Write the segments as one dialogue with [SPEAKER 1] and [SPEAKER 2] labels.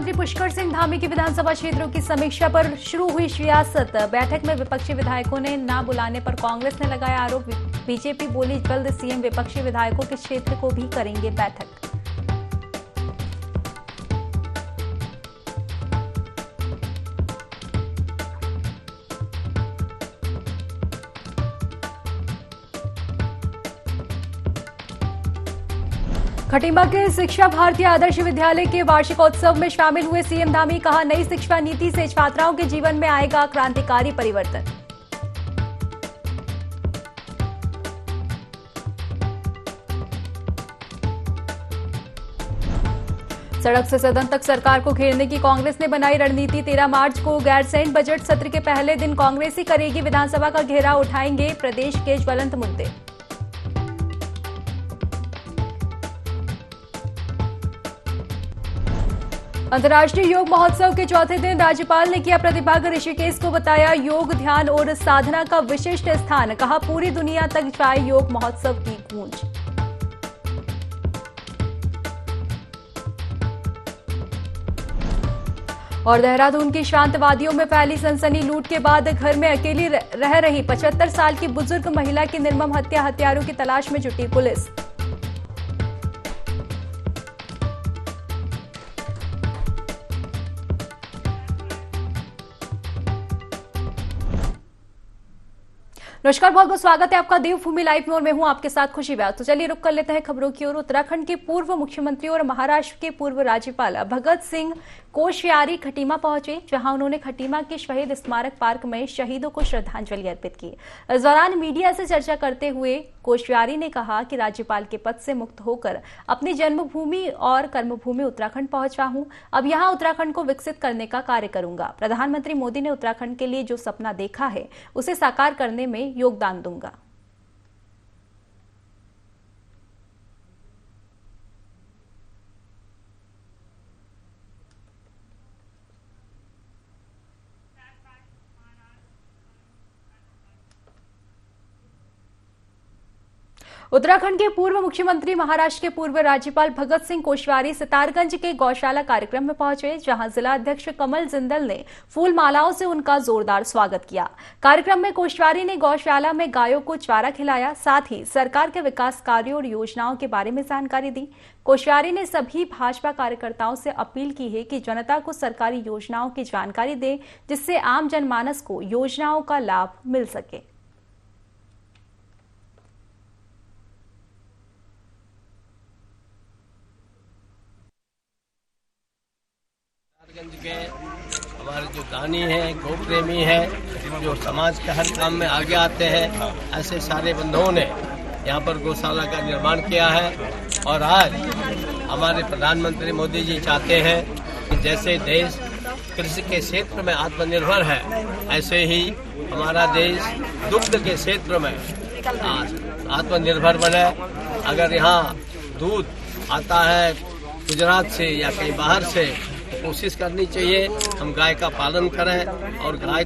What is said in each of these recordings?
[SPEAKER 1] मंत्री पुष्कर सिंह धामी की विधानसभा क्षेत्रों की समीक्षा पर शुरू हुई सियासत। बैठक में विपक्षी विधायकों ने न बुलाने पर कांग्रेस ने लगाया आरोप। बीजेपी बोली जल्द सीएम विपक्षी विधायकों के क्षेत्र को भी करेंगे बैठक। खटीमा के शिक्षा भारती आदर्श विद्यालय के वार्षिकोत्सव में शामिल हुए सीएम धामी। कहा, नई शिक्षा नीति से छात्राओं के जीवन में आएगा क्रांतिकारी परिवर्तन। सड़क से सदन तक सरकार को घेरने की कांग्रेस ने बनाई रणनीति। 13 मार्च को गैरसैंण बजट सत्र के पहले दिन कांग्रेस ही करेगी विधानसभा का घेराव, उठाएंगे प्रदेश के ज्वलंत मुद्दे। अंतर्राष्ट्रीय योग महोत्सव के चौथे दिन राज्यपाल ने किया प्रतिभाग। ऋषिकेश को बताया योग, ध्यान और साधना का विशिष्ट स्थान। कहा, पूरी दुनिया तक जाए योग महोत्सव की गूंज। और देहरादून की शांत वादियों में फैली सनसनी। लूट के बाद घर में अकेली रह रही 75 साल की बुजुर्ग महिला की निर्मम हत्या, हत्यारों की तलाश में जुटी पुलिस। नमस्कार, बहुत बहुत स्वागत है आपका देवभूमि लाइव में और मैं हूं आपके साथ खुशी व्यास। तो चलिए रुक कर लेते हैं खबरों की ओर। उत्तराखंड के पूर्व मुख्यमंत्री और महाराष्ट्र के पूर्व राज्यपाल भगत सिंह कोश्यारी खटीमा पहुंचे, जहां उन्होंने खटीमा के शहीद स्मारक पार्क में शहीदों को श्रद्धांजलि अर्पित की। इस दौरान मीडिया से चर्चा करते हुए कोश्यारी ने कहा कि राज्यपाल के पद से मुक्त होकर अपनी जन्मभूमि और कर्मभूमि उत्तराखंड पहुंचा हूं। अब यहां उत्तराखंड को विकसित करने का कार्य करूंगा। प्रधानमंत्री मोदी ने उत्तराखंड के लिए जो सपना देखा है उसे साकार करने में योगदान दूंगा। उत्तराखंड के पूर्व मुख्यमंत्री, महाराष्ट्र के पूर्व राज्यपाल भगत सिंह कोश्यारी सितारगंज के गौशाला कार्यक्रम में पहुंचे, जहां जिला अध्यक्ष कमल जिंदल ने फूल मालाओं से उनका जोरदार स्वागत किया। कार्यक्रम में कोश्यारी ने गौशाला में गायों को चारा खिलाया, साथ ही सरकार के विकास कार्यों और योजनाओं के बारे में जानकारी दी। कोश्यारी ने सभी भाजपा कार्यकर्ताओं से अपील की है कि जनता को सरकारी योजनाओं की जानकारी दें, जिससे आम जनमानस को योजनाओं का लाभ मिल सके।
[SPEAKER 2] के हमारे जो दानी हैं, गौ प्रेमी हैं, जो समाज के हर काम में आगे आते हैं, ऐसे सारे बंधुओं ने यहाँ पर गौशाला का निर्माण किया है। और आज हमारे प्रधानमंत्री मोदी जी चाहते हैं कि जैसे देश कृषि के क्षेत्र में आत्मनिर्भर है, ऐसे ही हमारा देश दुग्ध के क्षेत्र में आत्मनिर्भर बने। अगर यहाँ दूध आता है गुजरात से या कहीं बाहर से, कोशिश करनी चाहिए हम गाय का पालन करें। और गाय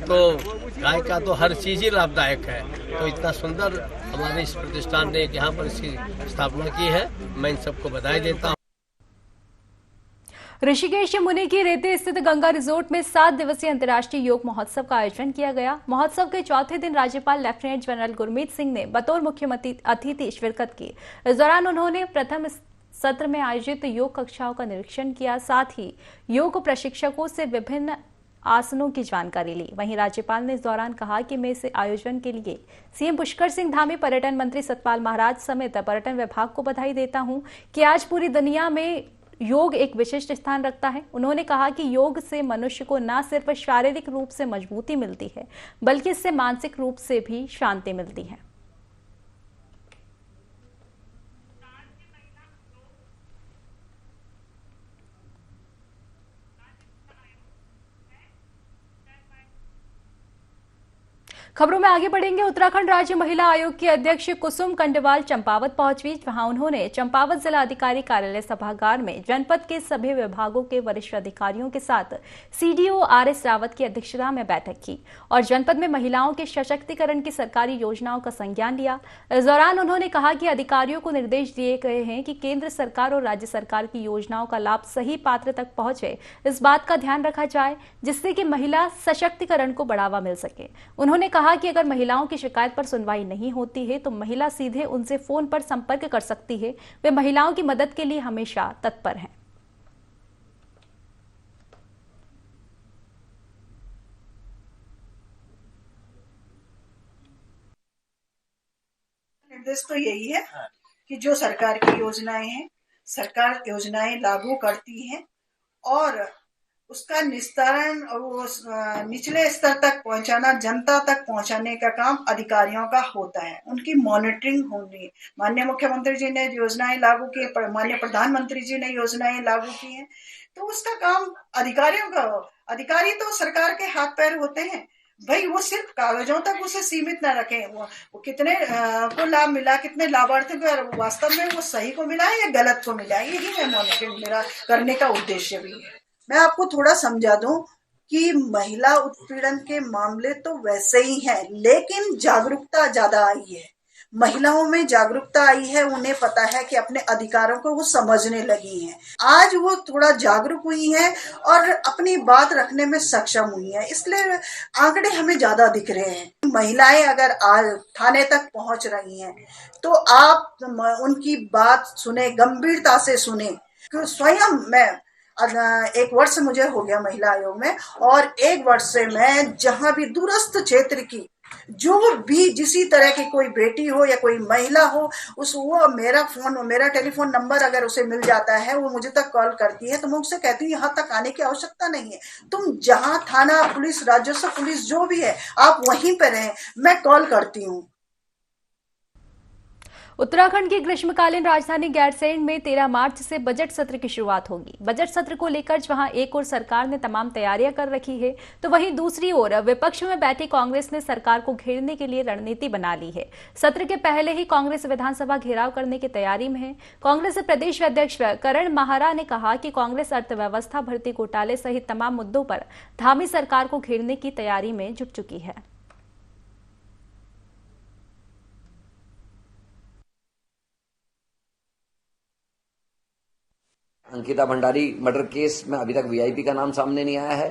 [SPEAKER 2] का तो हर चीज ही लाभदायक है। तो इतना सुंदर हमारे इस प्रतिष्ठान ने यहाँ पर इसकी स्थापना की है, मैं इन सबको बधाई देता हूँ।
[SPEAKER 1] ऋषिकेश मुनि की रेते स्थित गंगा रिजोर्ट में 7 दिवसीय अंतर्राष्ट्रीय योग महोत्सव का आयोजन किया गया। महोत्सव के चौथे दिन राज्यपाल लेफ्टिनेंट जनरल गुरमीत सिंह ने बतौर मुख्य अतिथि शिरकत की। इस दौरान उन्होंने प्रथम सत्र में आयोजित योग कक्षाओं का निरीक्षण किया, साथ ही योग प्रशिक्षकों से विभिन्न आसनों की जानकारी ली। वहीं राज्यपाल ने इस दौरान कहा कि मैं इस आयोजन के लिए सीएम पुष्कर सिंह धामी, पर्यटन मंत्री सतपाल महाराज समेत पर्यटन विभाग को बधाई देता हूं कि आज पूरी दुनिया में योग एक विशिष्ट स्थान रखता है। उन्होंने कहा कि योग से मनुष्य को न सिर्फ शारीरिक रूप से मजबूती मिलती है, बल्कि इससे मानसिक रूप से भी शांति मिलती है। खबरों में आगे बढ़ेंगे। उत्तराखंड राज्य महिला आयोग की अध्यक्ष कुसुम कंडवाल चंपावत पहुंची। वहां उन्होंने चंपावत जिला अधिकारी कार्यालय सभागार में जनपद के सभी विभागों के वरिष्ठ अधिकारियों के साथ सीडीओ आरएस रावत की अध्यक्षता में बैठक की और जनपद में महिलाओं के सशक्तिकरण की सरकारी योजनाओं का संज्ञान लिया। इस दौरान उन्होंने कहा कि अधिकारियों को निर्देश दिए गए हैं कि केंद्र सरकार और राज्य सरकार की योजनाओं का लाभ सही पात्र तक पहुंचे, इस बात का ध्यान रखा जाए जिससे कि महिला सशक्तिकरण को बढ़ावा मिल सके। उन्होंने कहा कि अगर महिलाओं की शिकायत पर सुनवाई नहीं होती है तो महिला सीधे उनसे फोन पर संपर्क कर सकती है। वे महिलाओं की मदद के लिए हमेशा तत्पर हैं।
[SPEAKER 3] निर्देश तो यही है कि जो सरकार की योजनाएं हैं, सरकार योजनाएं लागू करती है और उसका निस्तारण और वो निचले स्तर तक पहुंचाना, जनता तक पहुंचाने का काम अधिकारियों का होता है। उनकी मॉनिटरिंग होनी है। माननीय मुख्यमंत्री जी ने योजनाएं लागू की, माननीय प्रधानमंत्री जी ने योजनाएं लागू की हैं, तो उसका काम अधिकारियों का हो। अधिकारी तो सरकार के हाथ पैर होते हैं भाई, वो सिर्फ कागजों तक उसे सीमित न रखें। वो कितने को लाभ मिला, कितने लाभार्थियों को वास्तव में वो सही को मिला है या गलत को मिला है, यही मैं मॉनिटरिंग मेरा करने का उद्देश्य भी है। मैं आपको थोड़ा समझा दूं कि महिला उत्पीड़न के मामले तो वैसे ही हैं, लेकिन जागरूकता ज्यादा आई है। महिलाओं में जागरूकता आई है, उन्हें पता है कि अपने अधिकारों को वो समझने लगी हैं। आज वो थोड़ा जागरूक हुई हैं और अपनी बात रखने में सक्षम हुई हैं, इसलिए आंकड़े हमें ज्यादा दिख रहे हैं। महिलाएं अगर आज थाने तक पहुंच रही हैं तो आप उनकी बात सुने, गंभीरता से सुने। स्वयं मैं 1 वर्ष मुझे हो गया महिला आयोग में, और 1 वर्ष से मैं जहां भी दूरस्थ क्षेत्र की जो भी जिसी तरह की कोई बेटी हो या कोई महिला हो, वो मेरा टेलीफोन नंबर अगर उसे मिल जाता है, वो मुझे तक कॉल करती है, तो मैं उससे कहती हूँ यहाँ तक आने की आवश्यकता नहीं है। तुम जहां थाना, पुलिस, राजस्व पुलिस जो भी है, आप वहीं पर रहें, मैं कॉल करती हूँ।
[SPEAKER 1] उत्तराखंड की ग्रीष्मकालीन राजधानी गैरसैंण में 13 मार्च से बजट सत्र की शुरुआत होगी। बजट सत्र को लेकर जहां एक ओर सरकार ने तमाम तैयारियां कर रखी है, तो वहीं दूसरी ओर विपक्ष में बैठी कांग्रेस ने सरकार को घेरने के लिए रणनीति बना ली है। सत्र के पहले ही कांग्रेस विधानसभा घेराव करने की तैयारी में है। कांग्रेस प्रदेश अध्यक्ष करण माहरा ने कहा कि कांग्रेस अर्थव्यवस्था, भर्ती घोटाले सहित तमाम मुद्दों पर धामी सरकार को घेरने की तैयारी में जुट चुकी है।
[SPEAKER 4] अंकिता भंडारी मर्डर केस में अभी तक वीआईपी का नाम सामने नहीं आया है।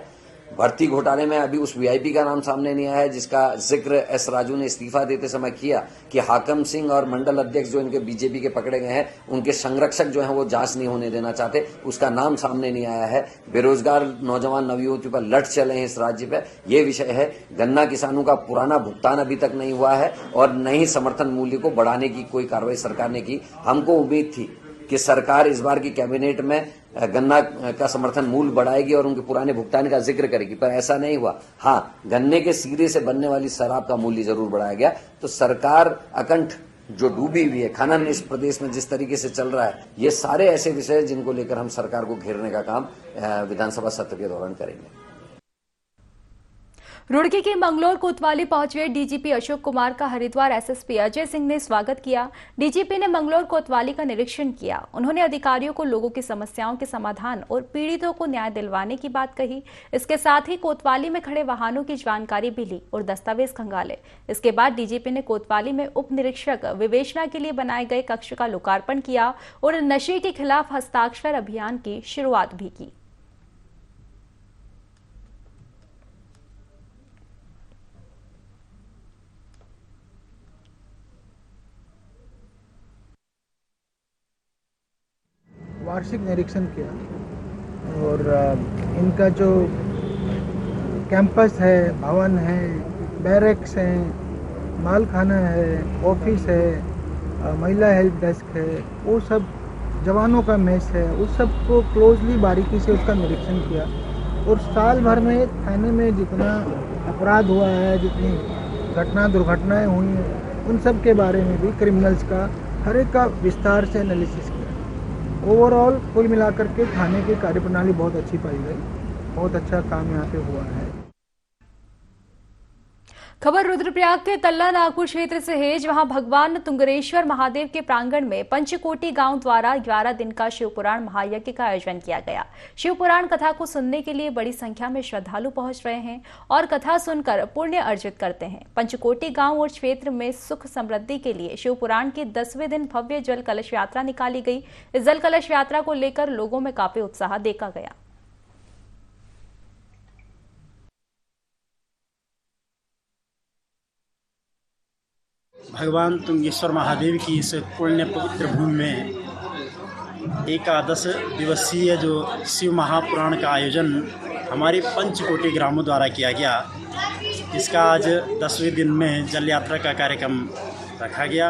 [SPEAKER 4] भर्ती घोटाले में अभी उस वीआईपी का नाम सामने नहीं आया है जिसका जिक्र एस राजू ने इस्तीफा देते समय किया कि हाकम सिंह और मंडल अध्यक्ष जो इनके बीजेपी के पकड़े गए हैं, उनके संरक्षक जो हैं वो जांच नहीं होने देना चाहते, उसका नाम सामने नहीं आया है। बेरोजगार नौजवान नवयुवतियों पर लठ चले हैं इस राज्य पे, ये विषय है। गन्ना किसानों का पुराना भुगतान अभी तक नहीं हुआ है और न ही समर्थन मूल्य को बढ़ाने की कोई कार्रवाई सरकार ने की। हमको उम्मीद थी कि सरकार इस बार की कैबिनेट में गन्ना का समर्थन मूल्य बढ़ाएगी और उनके पुराने भुगतान का जिक्र करेगी, पर ऐसा नहीं हुआ। हाँ, गन्ने के सीरे से बनने वाली शराब का मूल्य जरूर बढ़ाया गया। तो सरकार अकंठ जो डूबी हुई है, खनन इस प्रदेश में जिस तरीके से चल रहा है, ये सारे ऐसे विषय हैं जिनको लेकर हम सरकार को घेरने का काम विधानसभा सत्र के दौरान करेंगे।
[SPEAKER 1] रुड़की के मंगलोर कोतवाली पहुंचे डीजीपी अशोक कुमार का हरिद्वार एसएसपी अजय सिंह ने स्वागत किया। डीजीपी ने मंगलोर कोतवाली का निरीक्षण किया। उन्होंने अधिकारियों को लोगों की समस्याओं के समाधान और पीड़ितों को न्याय दिलवाने की बात कही। इसके साथ ही कोतवाली में खड़े वाहनों की जानकारी भी ली और दस्तावेज खंगाले। इसके बाद डीजीपी ने कोतवाली में उप निरीक्षक विवेचना के लिए बनाए गए कक्ष का लोकार्पण किया और नशे के खिलाफ हस्ताक्षर अभियान की शुरुआत भी की।
[SPEAKER 5] वार्षिक निरीक्षण किया और इनका जो कैंपस है, भवन है, बैरक्स हैं, मालखाना है, ऑफिस है, महिला हेल्प डेस्क है, वो सब जवानों का मेस है, उस सब को क्लोजली बारीकी से उसका निरीक्षण किया। और साल भर में थाने में जितना अपराध हुआ है, जितनी दुर्घटनाएं हुई हैं, उन सब के बारे में भी क्रिमिनल्स का हर एक का विस्तार से एनालिसिस किया। ओवरऑल कुल मिलाकर के थाने की कार्यप्रणाली बहुत अच्छी पाई गई, बहुत अच्छा काम यहाँ पे हुआ है।
[SPEAKER 1] खबर रुद्रप्रयाग के तल्ला नागपुर क्षेत्र से है, जहां भगवान तुंगरेश्वर महादेव के प्रांगण में पंचकोटी गांव द्वारा 11 दिन का शिवपुराण महायज्ञ का आयोजन किया गया। शिवपुराण कथा को सुनने के लिए बड़ी संख्या में श्रद्धालु पहुंच रहे हैं और कथा सुनकर पुण्य अर्जित करते हैं। पंचकोटी गांव और क्षेत्र में सुख समृद्धि के लिए शिवपुराण के 10वें दिन भव्य जल कलश यात्रा निकाली गई। इस जल कलश यात्रा को लेकर लोगों में काफी उत्साह देखा गया।
[SPEAKER 6] भगवान तुंगेश्वर महादेव की इस पुण्य पवित्र भूमि में एकादश दिवसीय जो शिव महापुराण का आयोजन हमारे पंचकोटी ग्रामों द्वारा किया गया। इसका आज 10वें दिन में जल यात्रा का कार्यक्रम रखा गया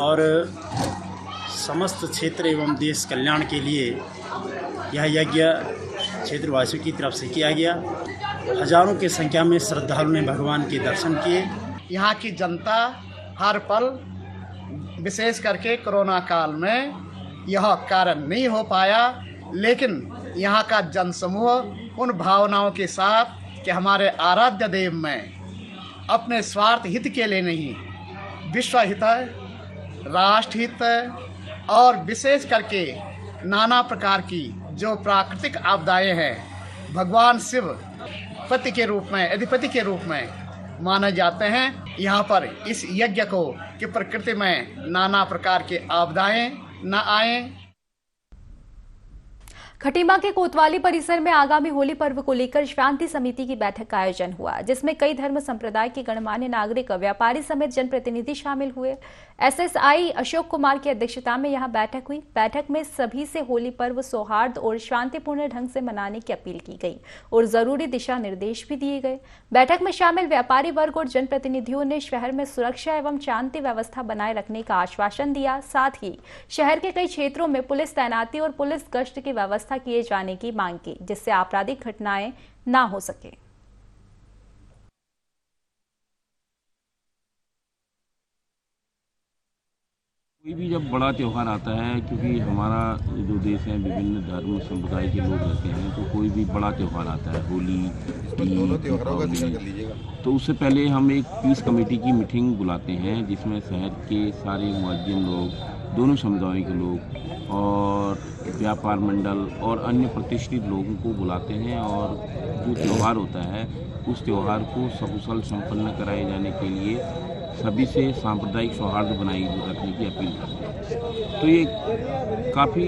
[SPEAKER 6] और समस्त क्षेत्र एवं देश कल्याण के लिए यह यज्ञ क्षेत्रवासियों की तरफ से किया गया। हजारों की संख्या में श्रद्धालुओं ने भगवान के दर्शन किए।
[SPEAKER 7] यहाँ की जनता हर पल, विशेष करके कोरोना काल में यह कार्य नहीं हो पाया, लेकिन यहाँ का जनसमूह उन भावनाओं के साथ कि हमारे आराध्य देव में अपने स्वार्थ हित के लिए नहीं, विश्व हित, राष्ट्र हित और विशेष करके नाना प्रकार की जो प्राकृतिक आपदाएं हैं, भगवान शिव पति के रूप में, अधिपति के रूप में माने जाते हैं। यहाँ पर इस यज्ञ को कि प्रकृति में नाना प्रकार के आपदाएं न आए।
[SPEAKER 1] खटीमा के कोतवाली परिसर में आगामी होली पर्व को लेकर शांति समिति की बैठक का आयोजन हुआ, जिसमें कई धर्म संप्रदाय के गणमान्य नागरिक, व्यापारी समेत जनप्रतिनिधि शामिल हुए। एसएसआई अशोक कुमार की अध्यक्षता में यहां बैठक हुई। बैठक में सभी से होली पर्व सौहार्द और शांतिपूर्ण ढंग से मनाने की अपील की गई और जरूरी दिशा निर्देश भी दिए गए। बैठक में शामिल व्यापारी वर्ग और जनप्रतिनिधियों ने शहर में सुरक्षा एवं शांति व्यवस्था बनाए रखने का आश्वासन दिया। साथ ही शहर के कई क्षेत्रों में पुलिस तैनाती और पुलिस गश्त की व्यवस्था किए जाने की मांग की, जिससे आपराधिक घटनाएं ना हो सके।
[SPEAKER 8] कोई भी जब बड़ा त्यौहार आता है, क्योंकि हमारा जो देश है विभिन्न धर्म संप्रदाय के लोग रहते हैं, तो कोई भी बड़ा त्यौहार आता है, होली, तो उससे पहले हम एक पीस कमेटी की मीटिंग बुलाते हैं, जिसमें शहर के सारे मुअज्जिम लोग, दोनों समुदायों के लोग और व्यापार मंडल और अन्य प्रतिष्ठित लोगों को बुलाते हैं और जो त्यौहार होता है उस त्यौहार को सकुशल संपन्न कराए जाने के लिए सभी से सांप्रदायिक सौहार्द बनाए रखने की अपील करते हैं। तो ये काफ़ी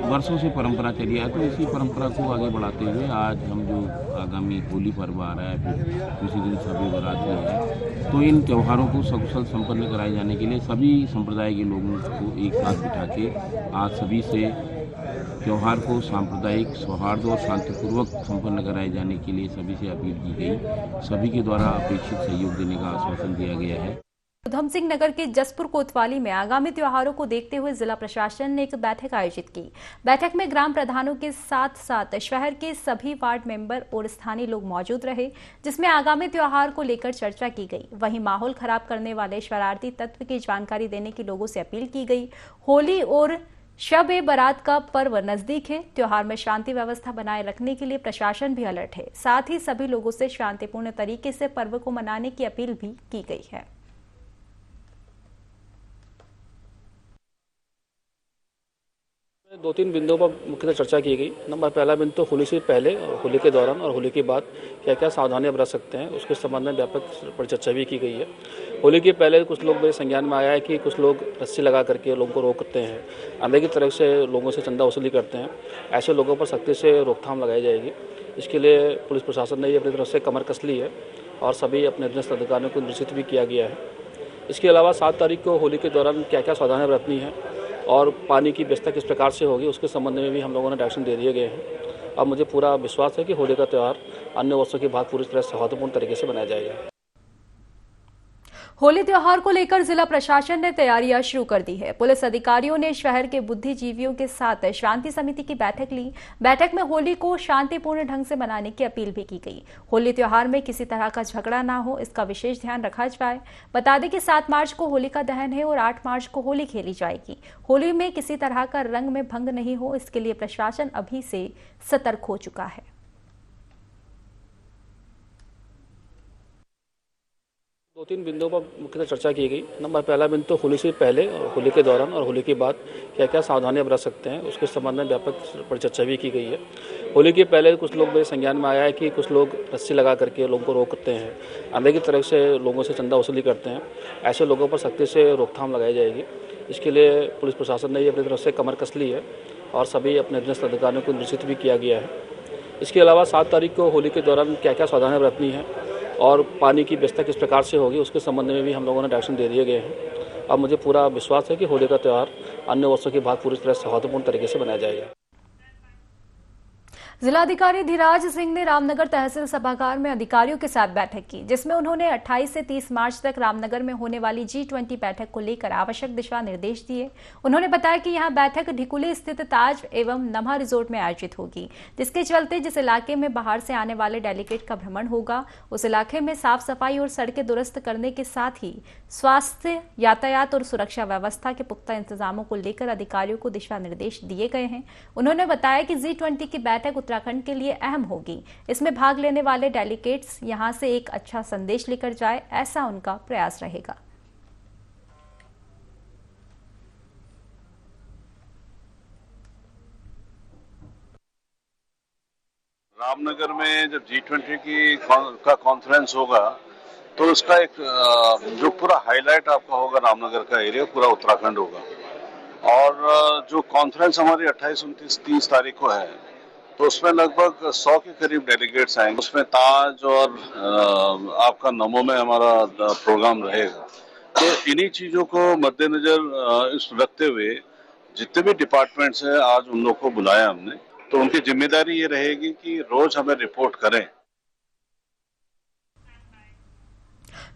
[SPEAKER 8] वर्षों से परंपरा चली है, तो इसी परंपरा को आगे बढ़ाते हुए आज हम जो आगामी होली पर्व आ रहा है, फिर उसी दिन शब बरात है, तो इन त्योहारों को सकुशल संपन्न कराए जाने के लिए सभी संप्रदाय के लोगों को एक साथ बिठा के आज सभी से त्यौहार को सांप्रदायिक सौहार्द और शांतिपूर्वक संपन्न कराए जाने के लिए सभी से अपील की गई। सभी के द्वारा अपेक्षित सहयोग देने का आश्वासन दिया गया है।
[SPEAKER 1] उधम सिंह नगर के जसपुर कोतवाली में आगामी त्योहारों को देखते हुए जिला प्रशासन ने एक बैठक आयोजित की। बैठक में ग्राम प्रधानों के साथ साथ शहर के सभी वार्ड मेंबर और स्थानीय लोग मौजूद रहे, जिसमें आगामी त्योहार को लेकर चर्चा की गई। वहीं माहौल खराब करने वाले शरारती तत्व की जानकारी देने की लोगों से अपील की गई। होली और शब ए बरात का पर्व नजदीक है, त्योहार में शांति व्यवस्था बनाए रखने के लिए प्रशासन भी अलर्ट है। साथ ही सभी लोगों से शांतिपूर्ण तरीके से पर्व को मनाने की अपील भी की गई है।
[SPEAKER 9] दो तीन बिंदुओं पर मुख्यतः चर्चा की गई। नंबर पहला बिंदु तो होली से पहले और होली के दौरान और होली के बाद क्या क्या सावधानियां बरत सकते हैं, उसके संबंध में व्यापक परिचर्चा भी की गई है। होली के पहले कुछ लोग मेरे संज्ञान में आया है कि कुछ लोग रस्सी लगा करके लोगों को रोकते हैं, अंदर की तरफ से लोगों से चंदा वसूली करते हैं। ऐसे लोगों पर सख्ती से रोकथाम लगाई जाएगी। इसके लिए पुलिस प्रशासन ने अपनी तरफ से कमर कस ली है और सभी अपने अधीनस्थ अधिकारियों को निर्देशित भी किया गया है। इसके अलावा 7 तारीख को होली के दौरान क्या क्या सावधानियां बरतनी है और पानी की व्यवस्था किस प्रकार से होगी, उसके संबंध में भी हम लोगों ने डायरेक्शन दे दिए गए हैं। अब मुझे पूरा विश्वास है कि होली का त्यौहार अन्य वर्षों के बाद पूरी तरह सौहार्दपूर्ण तरीके से मनाया जाएगा।
[SPEAKER 1] होली त्योहार को लेकर जिला प्रशासन ने तैयारियां शुरू कर दी है। पुलिस अधिकारियों ने शहर के बुद्धिजीवियों के साथ शांति समिति की बैठक ली। बैठक में होली को शांतिपूर्ण ढंग से मनाने की अपील भी की गई। होली त्योहार में किसी तरह का झगड़ा ना हो, इसका विशेष ध्यान रखा जाए। बता दें कि 7 मार्च को होलिका दहन है और 8 मार्च को होली खेली जाएगी। होली में किसी तरह का रंग में भंग नहीं हो, इसके लिए प्रशासन अभी से सतर्क हो चुका है।
[SPEAKER 9] 2-3 बिंदुओं पर मुख्यतः चर्चा की गई। नंबर पहला बिंदु तो होली से पहले और होली के दौरान और होली के बाद क्या क्या सावधानियां बरत सकते हैं उसके संबंध में व्यापक परिचर्चा भी की गई है। होली के पहले कुछ लोग मेरे संज्ञान में आया है कि कुछ लोग रस्सी लगा करके लोगों को रोकते हैं, अंदर की तरफ से लोगों से चंदा वसूली करते हैं। ऐसे लोगों पर सख्ती से रोकथाम लगाई जाएगी। इसके लिए पुलिस प्रशासन ने अपनी तरफ से कमर कस ली है और सभी अपने अधीनस्थ अधिकारियों को निर्देशित भी किया गया है। इसके अलावा 7 तारीख को होली के दौरान क्या क्या सावधानियां बरतनी है और पानी की व्यवस्था किस प्रकार से होगी उसके संबंध में भी हम लोगों ने डायरेक्शन दे दिए गए हैं। अब मुझे पूरा विश्वास है कि होली का त्यौहार अन्य वर्षों के बाद पूरी तरह सौहार्दपूर्ण तरीके से मनाया जाएगा।
[SPEAKER 1] जिलाधिकारी धीराज सिंह ने रामनगर तहसील सभागार में अधिकारियों के साथ बैठक की, जिसमें उन्होंने 28 से 30 मार्च तक रामनगर में होने वाली G20 बैठक को लेकर आवश्यक दिशा निर्देश दिए। उन्होंने बताया कि यहां बैठक ढिकुली स्थित ताज एवं नम्हा रिजोर्ट में आयोजित होगी, जिसके चलते जिस इलाके में बाहर से आने वाले डेलीगेट का भ्रमण होगा उस इलाके में साफ सफाई और सड़कें दुरुस्त करने के साथ ही स्वास्थ्य, यातायात और सुरक्षा व्यवस्था के पुख्ता इंतजामों को लेकर अधिकारियों को दिशा निर्देश दिए गए हैं। उन्होंने बताया कि G20 की बैठक उत्तराखंड के लिए अहम होगी। इसमें भाग लेने वाले डेलीगेट्स यहां से एक अच्छा संदेश लेकर जाए, ऐसा उनका प्रयास रहेगा।
[SPEAKER 10] रामनगर में जब G20 का कॉन्फ्रेंस होगा तो उसका एक जो पूरा हाईलाइट आपका होगा रामनगर का एरिया पूरा उत्तराखंड होगा। और जो कॉन्फ्रेंस हमारी 28, 29, 30 तारीख को है तो उसमें लगभग 100 के करीब डेलीगेट्स आएंगे। उसमें ताज और आपका नमो में हमारा प्रोग्राम रहेगा। तो इन्हीं चीजों को मद्देनजर रखते हुए जितने भी डिपार्टमेंट्स हैं आज उन लोग को बुलाया हमने, तो उनकी जिम्मेदारी ये रहेगी कि रोज हमें रिपोर्ट करें।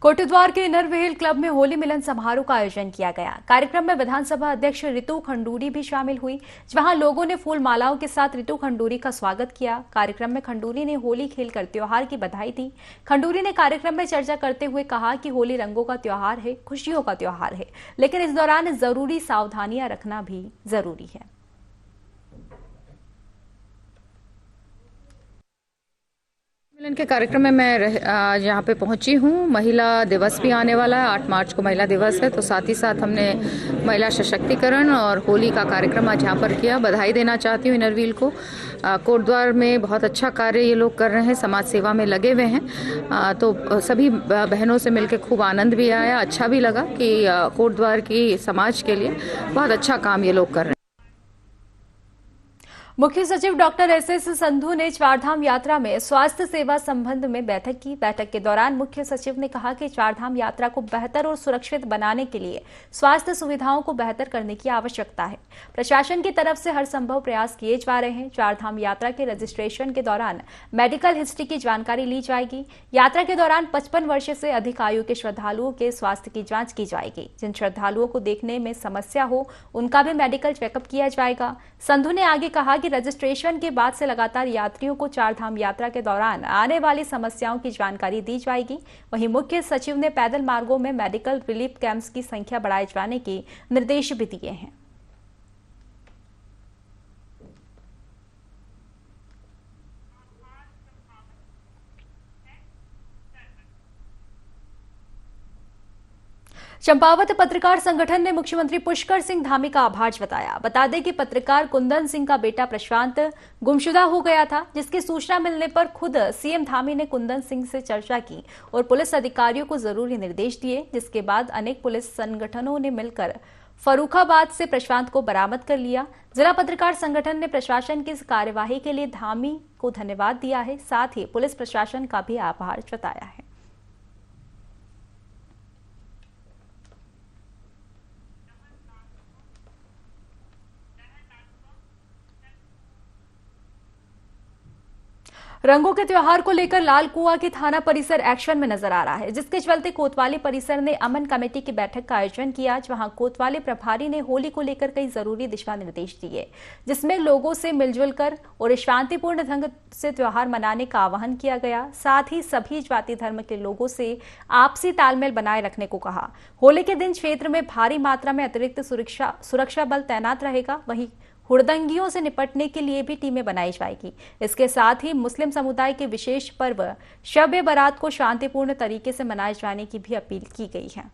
[SPEAKER 1] कोटद्वार के इनर व्हील क्लब में होली मिलन समारोह का आयोजन किया गया। कार्यक्रम में विधानसभा अध्यक्ष रितु खंडूरी भी शामिल हुई, जहां लोगों ने फूल मालाओं के साथ रितु खंडूरी का स्वागत किया। कार्यक्रम में खंडूरी ने होली खेलकर त्योहार की बधाई दी। खंडूरी ने कार्यक्रम में चर्चा करते हुए कहा कि होली रंगों का त्योहार है, खुशियों का त्योहार है, लेकिन इस दौरान जरूरी सावधानियां रखना भी जरूरी है।
[SPEAKER 11] मिलन के कार्यक्रम में मैं यहाँ पे पहुँची हूँ। महिला दिवस भी आने वाला है, 8 मार्च को महिला दिवस है, तो साथ ही साथ हमने महिला सशक्तिकरण और होली का कार्यक्रम आज यहाँ पर किया। बधाई देना चाहती हूँ इनरव्हील को। कोटद्वार में बहुत अच्छा कार्य ये लोग कर रहे हैं, समाज सेवा में लगे हुए हैं। तो सभी बहनों से मिलकर खूब आनंद भी आया, अच्छा भी लगा कि कोटद्वार की समाज के लिए बहुत अच्छा काम ये लोग कर रहे हैं।
[SPEAKER 1] मुख्य सचिव डॉक्टर एस.एस. संधू ने चारधाम यात्रा में स्वास्थ्य सेवा संबंध में बैठक की। बैठक के दौरान मुख्य सचिव ने कहा कि चारधाम यात्रा को बेहतर और सुरक्षित बनाने के लिए स्वास्थ्य सुविधाओं को बेहतर करने की आवश्यकता है। प्रशासन की तरफ से हर संभव प्रयास किए जा रहे हैं। चारधाम यात्रा के रजिस्ट्रेशन के दौरान मेडिकल हिस्ट्री की जानकारी ली जाएगी। यात्रा के दौरान 55 वर्ष से अधिक आयु के श्रद्धालुओं के स्वास्थ्य की जाँच की जाएगी। जिन श्रद्धालुओं को देखने में समस्या हो उनका भी मेडिकल चेकअप किया जाएगा। संधू ने आगे कहा कि रजिस्ट्रेशन के बाद से लगातार यात्रियों को चारधाम यात्रा के दौरान आने वाली समस्याओं की जानकारी दी जाएगी। वहीं मुख्य सचिव ने पैदल मार्गों में मेडिकल रिलीफ कैंप्स की संख्या बढ़ाए जाने के निर्देश भी दिए हैं। चंपावत पत्रकार संगठन ने मुख्यमंत्री पुष्कर सिंह धामी का आभार जताया। बता दें कि पत्रकार कुंदन सिंह का बेटा प्रशांत गुमशुदा हो गया था, जिसकी सूचना मिलने पर खुद सीएम धामी ने कुंदन सिंह से चर्चा की और पुलिस अधिकारियों को जरूरी निर्देश दिए, जिसके बाद अनेक पुलिस संगठनों ने मिलकर फर्रुखाबाद से प्रशांत को बरामद कर लिया। जिला पत्रकार संगठन ने प्रशासन की इस कार्यवाही के लिए धामी को धन्यवाद दिया है, साथ ही पुलिस प्रशासन का भी आभार जताया है। रंगों के त्योहार को लेकर लाल कुआं के थाना परिसर एक्शन में नजर आ रहा है, जिसके चलते कोतवाली परिसर ने अमन कमेटी की बैठक का आयोजन किया, जहां कोतवाली प्रभारी ने होली को लेकर कई जरूरी दिशा निर्देश दिए, जिसमें लोगों से मिलजुल कर और शांतिपूर्ण ढंग से त्योहार मनाने का आह्वान किया गया। साथ ही सभी जाति धर्म के लोगों से आपसी तालमेल बनाए रखने को कहा। होली के दिन क्षेत्र में भारी मात्रा में अतिरिक्त सुरक्षा बल तैनात रहेगा। वहीं हुड़दंगियों से निपटने के लिए भी टीमें बनाई जाएगी। इसके साथ ही मुस्लिम समुदाय के विशेष पर्व शब-ए बारात को शांतिपूर्ण तरीके से मनाए जाने की भी अपील की गई है।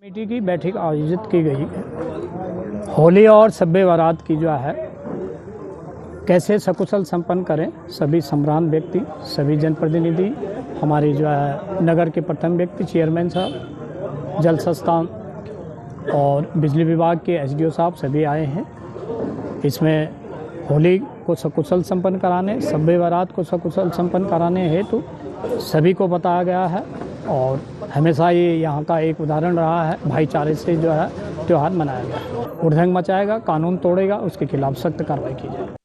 [SPEAKER 12] कमेटी की बैठक आयोजित की गई है। होली और शब-ए बारात की जो है कैसे सकुशल संपन्न करें, सभी सम्रान व्यक्ति, सभी जनप्रतिनिधि, हमारे जो है नगर के प्रथम व्यक्ति चेयरमैन साहब, जल संस्थान और बिजली विभाग के एसडीओ साहब सभी आए हैं। इसमें होली को सकुशल संपन्न कराने, शब-ए बारात को सकुशल संपन्न कराने हेतु सभी को बताया गया है और हमेशा ये यहाँ का एक उदाहरण रहा है, भाईचारे से जो है त्यौहार मनाया गया। हुड़दंग मचाएगा, कानून तोड़ेगा, उसके खिलाफ सख्त कार्रवाई की जाएगी।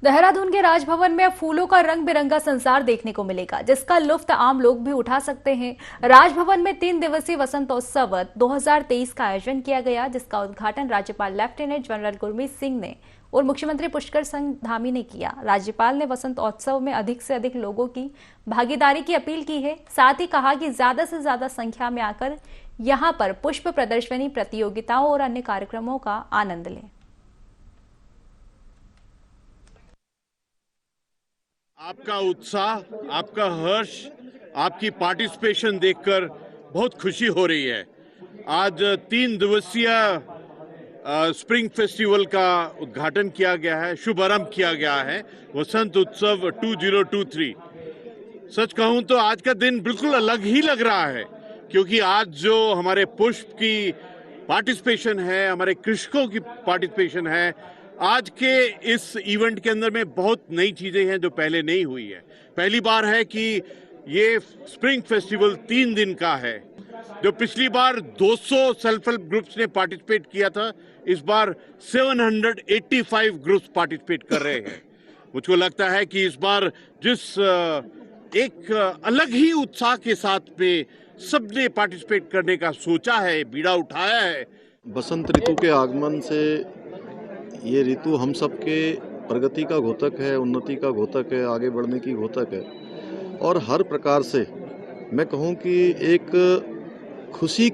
[SPEAKER 1] देहरादून के राजभवन में फूलों का रंग बिरंगा संसार देखने को मिलेगा, जिसका लुत्फ आम लोग भी उठा सकते हैं। राजभवन में 3 दिवसीय वसंतोत्सव 2023 का आयोजन किया गया, जिसका उद्घाटन राज्यपाल लेफ्टिनेंट जनरल गुरमीत सिंह ने और मुख्यमंत्री पुष्कर सिंह धामी ने किया। राज्यपाल ने वसंतोत्सव में अधिक से अधिक लोगों की भागीदारी की अपील की है। साथ ही कहा कि ज्यादा से ज्यादा संख्या में आकर यहां पर पुष्प प्रदर्शनी, प्रतियोगिताओं और अन्य कार्यक्रमों का आनंद लें।
[SPEAKER 13] आपका उत्साह, आपका हर्ष, आपकी पार्टिसिपेशन देखकर बहुत खुशी हो रही है। आज 3 दिवसीय स्प्रिंग फेस्टिवल का उद्घाटन किया गया है, शुभारंभ किया गया है वसंत उत्सव 2023। सच कहूं तो आज का दिन बिल्कुल अलग ही लग रहा है, क्योंकि आज जो हमारे पुष्प की पार्टिसिपेशन है, हमारे कृषकों की पार्टिसिपेशन है, आज के इस इवेंट के अंदर में बहुत नई चीजें हैं जो पहले नहीं हुई है। पहली बार है कि ये स्प्रिंग फेस्टिवल 3 दिन का है। जो पिछली बार 200 सेल्फ हेल्प ग्रुप्स ने पार्टिसिपेट किया था, इस बार 785 ग्रुप्स पार्टिसिपेट कर रहे हैं। मुझको लगता है कि इस बार जिस एक अलग ही उत्साह के साथ में सबने पार्टिसिपेट करने का सोचा है, बीड़ा उठाया है।
[SPEAKER 14] बसंत ऋतु के आगमन से ये ऋतु हम सबके प्रगति का घोतक है, उन्नति का घोतक है, आगे बढ़ने की घोतक है और हर प्रकार से मैं कहूँ कि एक खुशी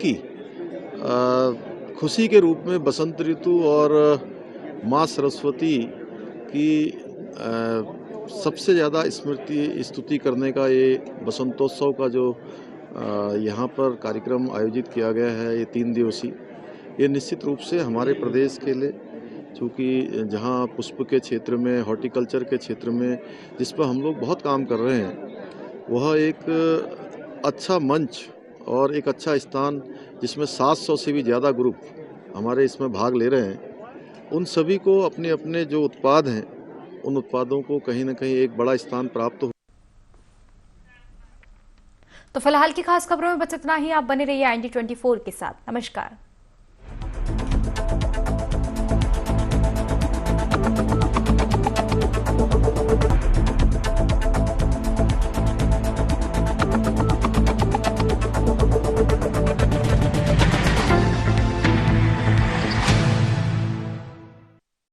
[SPEAKER 14] के रूप में बसंत ऋतु और माँ सरस्वती की सबसे ज़्यादा स्तुति करने का ये बसंतोत्सव का जो यहाँ पर कार्यक्रम आयोजित किया गया है, ये 3 दिवसीय, ये निश्चित रूप से हमारे प्रदेश के लिए, चूँकि जहाँ पुष्प के क्षेत्र में, हॉर्टिकल्चर के क्षेत्र में जिस पर हम लोग बहुत काम कर रहे हैं, वह एक अच्छा मंच और एक अच्छा स्थान जिसमें 700 से भी ज़्यादा ग्रुप हमारे इसमें भाग ले रहे हैं, उन सभी को अपने अपने जो उत्पाद हैं, उन उत्पादों को कहीं ना कहीं एक बड़ा स्थान प्राप्त हो।
[SPEAKER 1] तो फिलहाल की खास खबरों में बस इतना ही। आप बने रहिए IND24 के साथ। नमस्कार।